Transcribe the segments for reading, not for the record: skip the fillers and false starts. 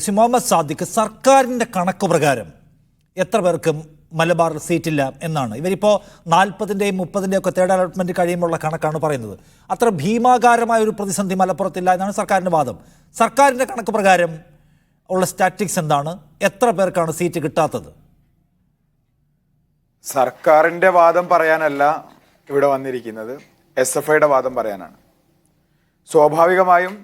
മുഹമ്മദ് സാദിഖ്, സർക്കാരിൻ്റെ കണക്ക് പ്രകാരം എത്ര പേർക്ക് മലബാറിൽ സീറ്റില്ല എന്നാണ്? ഇവരിപ്പോൾ 40-ൻ്റെയും 30-ൻ്റെയും ഒക്കെ തേർഡ് അലോട്ട്മെൻറ്റ് കഴിയുമ്പോഴുള്ള കണക്കാണ് പറയുന്നത്. അത്ര ഭീമാകാരമായ ഒരു പ്രതിസന്ധി മലപ്പുറത്തില്ല എന്നാണ് സർക്കാരിൻ്റെ വാദം. സർക്കാരിൻ്റെ കണക്ക് പ്രകാരം ഉള്ള സ്റ്റാറ്റിക്സ് എന്താണ്? എത്ര പേർക്കാണ് സീറ്റ് കിട്ടാത്തത്? സർക്കാരിൻ്റെ വാദം പറയാനല്ല ഇവിടെ വന്നിരിക്കുന്നത്, SFIയുടെ വാദം പറയാനാണ്. സ്വാഭാവികമായും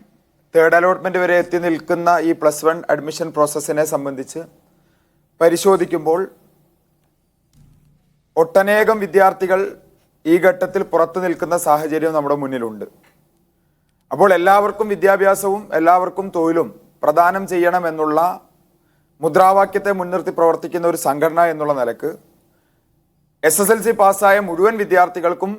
തേർഡ് അലോട്ട്മെൻറ്റ് വരെ എത്തി നിൽക്കുന്ന ഈ +1 അഡ്മിഷൻ പ്രോസസ്സിനെ സംബന്ധിച്ച് പരിശോധിക്കുമ്പോൾ ഒട്ടനേകം വിദ്യാർത്ഥികൾ ഈ ഘട്ടത്തിൽ പുറത്തു നിൽക്കുന്ന സാഹചര്യം നമ്മുടെ മുന്നിലുണ്ട്. അപ്പോൾ എല്ലാവർക്കും വിദ്യാഭ്യാസവും എല്ലാവർക്കും തൊഴിലും പ്രദാനം ചെയ്യണമെന്നുള്ള മുദ്രാവാക്യത്തെ മുൻനിർത്തി പ്രവർത്തിക്കുന്ന ഒരു സംഘടന എന്നുള്ള നിലക്ക് SSLC പാസ്സായ മുഴുവൻ വിദ്യാർത്ഥികൾക്കും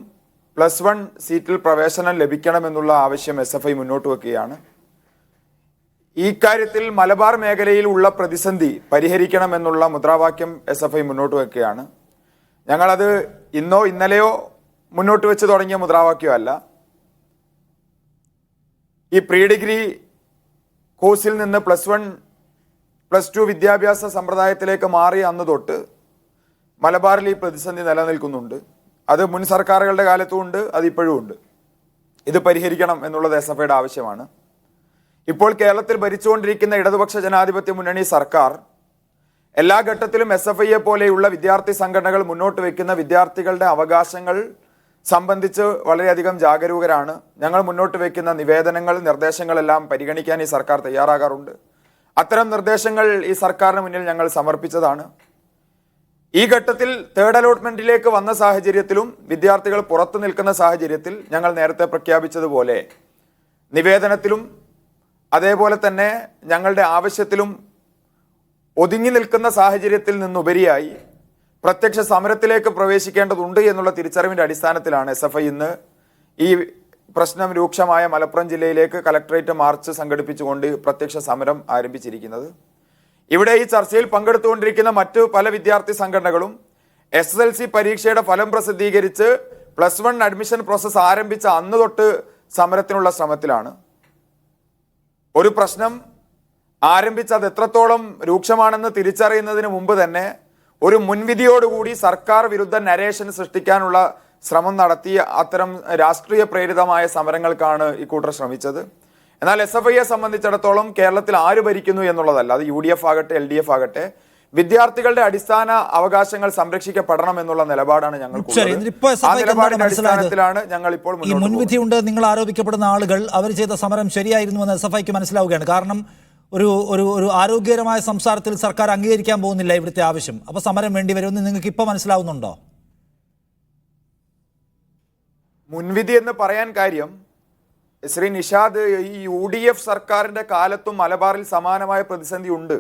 +1 സീറ്റിൽ പ്രവേശനം ലഭിക്കണമെന്നുള്ള ആവശ്യം SFI മുന്നോട്ട് വെക്കുകയാണ്. ഈ കാര്യത്തിൽ മലബാർ മേഖലയിൽ ഉള്ള പ്രതിസന്ധി പരിഹരിക്കണമെന്നുള്ള മുദ്രാവാക്യം SFI മുന്നോട്ട് വെക്കുകയാണ്. ഞങ്ങളത് ഇന്നോ ഇന്നലെയോ മുന്നോട്ട് വെച്ച് തുടങ്ങിയ മുദ്രാവാക്യമല്ല. ഈ പ്രീ ഡിഗ്രി കോഴ്സിൽ നിന്ന് +1 +2 വിദ്യാഭ്യാസ സമ്പ്രദായത്തിലേക്ക് മാറി അന്ന് തൊട്ട് മലബാറിൽ ഈ പ്രതിസന്ധി നിലനിൽക്കുന്നുണ്ട്. അത് മുൻ സർക്കാരുകളുടെ കാലത്തും ഉണ്ട്, അതിപ്പോഴും ഉണ്ട്. ഇത് പരിഹരിക്കണം എന്നുള്ളത് SFIയുടെ ആവശ്യമാണ്. ഇപ്പോൾ കേരളത്തിൽ ഭരിച്ചുകൊണ്ടിരിക്കുന്ന ഇടതുപക്ഷ ജനാധിപത്യ മുന്നണി സർക്കാർ എല്ലാ ഘട്ടത്തിലും SFIയെ പോലെയുള്ള വിദ്യാർത്ഥി സംഘടനകൾ മുന്നോട്ട് വയ്ക്കുന്ന വിദ്യാർത്ഥികളുടെ അവകാശങ്ങൾ സംബന്ധിച്ച് വളരെയധികം ജാഗരൂകരാണ്. ഞങ്ങൾ മുന്നോട്ട് വയ്ക്കുന്ന നിവേദനങ്ങൾ, നിർദ്ദേശങ്ങളെല്ലാം പരിഗണിക്കാൻ ഈ സർക്കാർ തയ്യാറാകാറുണ്ട്. അത്തരം നിർദ്ദേശങ്ങൾ ഈ സർക്കാരിന് മുന്നിൽ ഞങ്ങൾ സമർപ്പിച്ചതാണ്. ഈ ഘട്ടത്തിൽ തേർഡ് അലോട്ട്മെന്റിലേക്ക് വന്ന സാഹചര്യത്തിലും വിദ്യാർത്ഥികൾ പുറത്തു നിൽക്കുന്ന സാഹചര്യത്തിൽ ഞങ്ങൾ നേരത്തെ പ്രഖ്യാപിച്ചതുപോലെ നിവേദനത്തിലും അതേപോലെ തന്നെ ഞങ്ങളുടെ ആവശ്യത്തിലും ഒതുങ്ങി നിൽക്കുന്ന സാഹചര്യത്തിൽ നിന്നുപരിയായി പ്രത്യക്ഷ സമരത്തിലേക്ക് പ്രവേശിക്കേണ്ടതുണ്ട് എന്നുള്ള തിരിച്ചറിവിൻ്റെ അടിസ്ഥാനത്തിലാണ് SFI ഇന്ന് ഈ പ്രശ്നം രൂക്ഷമായ മലപ്പുറം ജില്ലയിലേക്ക് കലക്ടറേറ്റ് മാർച്ച് സംഘടിപ്പിച്ചുകൊണ്ട് പ്രത്യക്ഷ സമരം ആരംഭിച്ചിരിക്കുന്നത്. ഇവിടെ ഈ ചർച്ചയിൽ പങ്കെടുത്തുകൊണ്ടിരിക്കുന്ന മറ്റു പല വിദ്യാർത്ഥി സംഘടനകളും SSLC പരീക്ഷയുടെ ഫലം പ്രസിദ്ധീകരിച്ച് +1 അഡ്മിഷൻ പ്രോസസ്സ് ആരംഭിച്ച അന്ന് തൊട്ട് സമരത്തിനുള്ള ശ്രമത്തിലാണ്. ഒരു പ്രശ്നം ആരംഭിച്ച് അത് എത്രത്തോളം രൂക്ഷമാണെന്ന് തിരിച്ചറിയുന്നതിന് മുമ്പ് തന്നെ ഒരു മുൻവിധിയോടുകൂടി സർക്കാർ വിരുദ്ധ നരേഷൻ സൃഷ്ടിക്കാനുള്ള ശ്രമം നടത്തിയ അത്തരം രാഷ്ട്രീയ പ്രേരിതമായ സമരങ്ങൾക്കാണ് ഇക്കൂട്ടർ ശ്രമിച്ചത്. എന്നാൽ SFIയെ സംബന്ധിച്ചിടത്തോളം കേരളത്തിൽ ആര് ഭരിക്കുന്നു എന്നുള്ളതല്ല, അത് UDF ആകട്ടെ LDF ആകട്ടെ, വിദ്യാർത്ഥികളുടെ അടിസ്ഥാന അവകാശങ്ങൾ സംരക്ഷിക്കപ്പെടണം എന്നുള്ള നിലപാടാണ് അടിസ്ഥാനത്തിലാണ് ഞങ്ങൾ ഇപ്പോൾ ഈ മുൻവിധിയുണ്ട് നിങ്ങൾ ആരോപിക്കപ്പെടുന്ന ആളുകൾ അവർ ചെയ്ത സമരം ശരിയായിരുന്നുവെന്ന് SFIക്ക് മനസ്സിലാവുകയാണ്. കാരണം ഒരു ഒരു ആരോഗ്യകരമായ സംസാരത്തിൽ സർക്കാർ അംഗീകരിക്കാൻ പോകുന്നില്ല ഇവിടുത്തെ ആവശ്യം. അപ്പോൾ സമരം വേണ്ടി വരുമെന്ന് നിങ്ങൾക്ക് ഇപ്പോൾ മനസ്സിലാവുന്നുണ്ടോ? മുൻവിധി എന്ന് പറയാൻ കാര്യം, ശ്രീ നിഷാദ്, ഈ UDF സർക്കാരിന്റെ കാലത്തും മലബാറിൽ സമാനമായ പ്രതിസന്ധി ഉണ്ട്.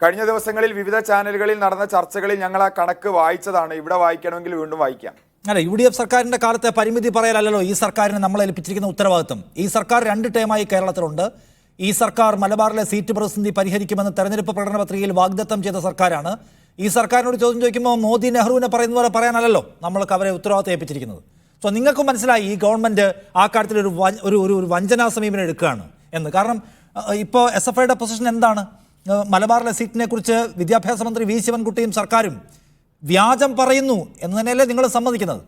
കഴിഞ്ഞ ദിവസങ്ങളിൽ വിവിധ ചാനലുകളിൽ നടന്ന ചർച്ചകളിൽ ഞങ്ങൾ ആ കണക്ക് വായിച്ചതാണ്. ഇവിടെ വായിക്കണമെങ്കിൽ വീണ്ടും വായിക്കാം. അല്ല, UDF സർക്കാരിന്റെ കാലത്തെ പരിമിതി പറയലല്ലോ ഈ സർക്കാരിന് നമ്മൾ ഏൽപ്പിച്ചിരിക്കുന്ന ഉത്തരവാദിത്വം. ഈ സർക്കാർ 2 ടേമായി കേരളത്തിലുണ്ട്. ഈ സർക്കാർ മലബാറിലെ സീറ്റ് പ്രതിസന്ധി പരിഹരിക്കുമെന്ന് തെരഞ്ഞെടുപ്പ് പ്രകടന പത്രികയിൽ വാഗ്ദത്തം ചെയ്ത സർക്കാരാണ്. ഈ സർക്കാരിനോട് ചോദ്യം ചോദിക്കുമ്പോൾ മോദി നെഹ്റുവിനെ പറയുന്ന പോലെ പറയാനല്ലോ നമ്മൾക്ക് അവരെ ഉത്തരവാദിത്തം ഏൽപ്പിച്ചിരിക്കുന്നത്. സോ നിങ്ങൾക്ക് മനസ്സിലായി ഈ ഗവൺമെൻറ് ആ കാര്യത്തിൽ ഒരു വഞ്ചനാ സമീപനം എടുക്കുകയാണ് എന്ന്. കാരണം ഇപ്പോൾ SFIയുടെ പൊസിഷൻ എന്താണ്? മലബാറിലെ സീറ്റിനെ കുറിച്ച് വിദ്യാഭ്യാസ മന്ത്രി വി ശിവൻകുട്ടിയും സർക്കാരും വ്യാജം പറയുന്നു എന്ന് തന്നെയല്ലേ നിങ്ങൾ സമ്മതിക്കുന്നത്?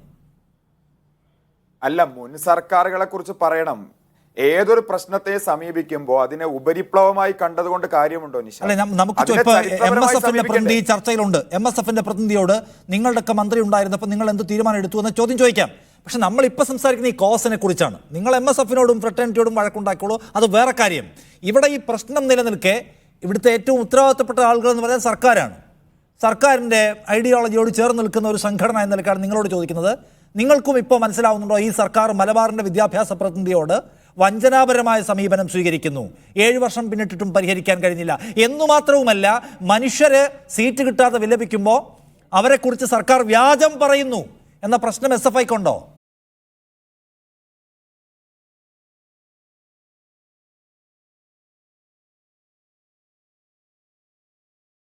അല്ല, മുൻ സർക്കാരുകളെ കുറിച്ച് പറയണം. ഏതൊരു പ്രശ്നത്തെ സമീപിക്കുമ്പോൾ അതിനെ ഉപരിപ്ലവമായി കണ്ടതുകൊണ്ട് കാര്യമുണ്ടോ നിഷ? നമുക്ക് MSFന്റെ പ്രതിനിധി ചർച്ചയിലുണ്ട്. MSFന്റെ പ്രതിനിധിയോട് നിങ്ങളുടെയൊക്കെ മന്ത്രി ഉണ്ടായിരുന്നപ്പോൾ നിങ്ങൾ എന്ത് തീരുമാനം എടുത്തു എന്ന ചോദ്യം ചോദിക്കാം. പക്ഷെ നമ്മളിപ്പോൾ സംസാരിക്കുന്ന ഈ കോസിനെ കുറിച്ചാണ്. നിങ്ങൾ MSFനോടും ഫ്രട്ടേണിറ്റിയോടും വഴക്കുണ്ടാക്കുള്ളൂ, അത് വേറെ കാര്യം. ഇവിടെ ഈ പ്രശ്നം നിലനിൽക്കെ ഇവിടുത്തെ ഏറ്റവും ഉത്തരവാദിത്തപ്പെട്ട ആളുകൾ എന്ന് പറയുന്നത് സർക്കാരാണ്. സർക്കാരിൻ്റെ ഐഡിയോളജിയോട് ചേർന്ന് നിൽക്കുന്ന ഒരു സംഘടന എന്ന നിലക്കാണ് നിങ്ങളോട് ചോദിക്കുന്നത്. നിങ്ങൾക്കും ഇപ്പോൾ മനസ്സിലാവുന്നുണ്ടോ ഈ സർക്കാർ മലബാറിൻ്റെ വിദ്യാഭ്യാസ പ്രതിനിധിയോട് വഞ്ചനാപരമായ സമീപനം സ്വീകരിക്കുന്നു? 7 വർഷം പിന്നിട്ടിട്ടും പരിഹരിക്കാൻ കഴിഞ്ഞില്ല എന്നു മാത്രവുമല്ല, മനുഷ്യര് സീറ്റ് കിട്ടാതെ വിലപിക്കുമ്പോൾ അവരെക്കുറിച്ച് സർക്കാർ വ്യാജം പറയുന്നു എന്ന പ്രശ്നം SFIക്കുണ്ടോ?